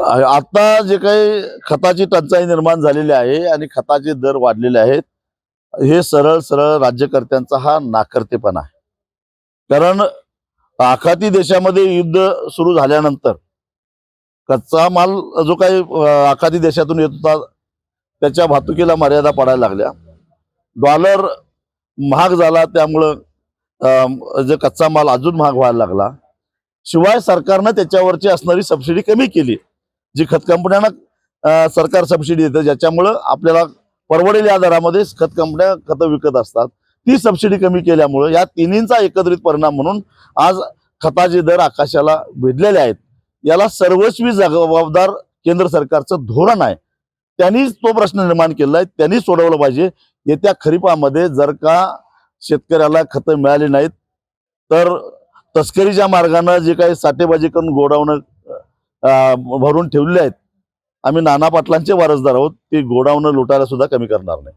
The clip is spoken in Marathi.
आता जे काही खताची टंचाई निर्माण झालेली आहे आणि खताचे दर वाढलेले आहेत, हे सरळ सरळ राज्यकर्त्यांचा हा नाकर्तेपणा आहे. कारण आखाती देशामध्ये युद्ध सुरू झाल्यानंतर कच्चा माल जो काही आखाती देशातून येत होता त्याच्या वाहतुकीला मर्यादा पडायला लागल्या. डॉलर महाग झाला, त्यामुळं जे कच्चा माल अजून महाग व्हायला लागला. शिवाय सरकारनं त्याच्यावरची असणारी सबसिडी कमी केली, जी खत कंपन्यांना सरकार सबसिडी देतं, ज्याच्यामुळं आपल्याला परवडेल या दरामध्ये खत कंपन्या खतं विकत असतात. ती सबसिडी कमी केल्यामुळं या तिन्हींचा एकत्रित परिणाम म्हणून आज खताचे दर आकाशाला भिडलेले आहेत. याला सर्वस्वी जबाबदार केंद्र सरकारचं धोरण आहे. त्यांनीच तो प्रश्न निर्माण केला आहे, त्यांनीच सोडवलं पाहिजे. येत्या खरीपामध्ये जर का शेतकऱ्याला खतं मिळाली नाहीत तर तस्करीच्या मार्गाने जे काही साठेबाजी करून गोडाऊन भरून ठेवले आहेत, आम्ही नाना पाटलांचे वारसदार आहोत. ते गोडाऊन लुटायला सुद्धा कमी करणार नाही.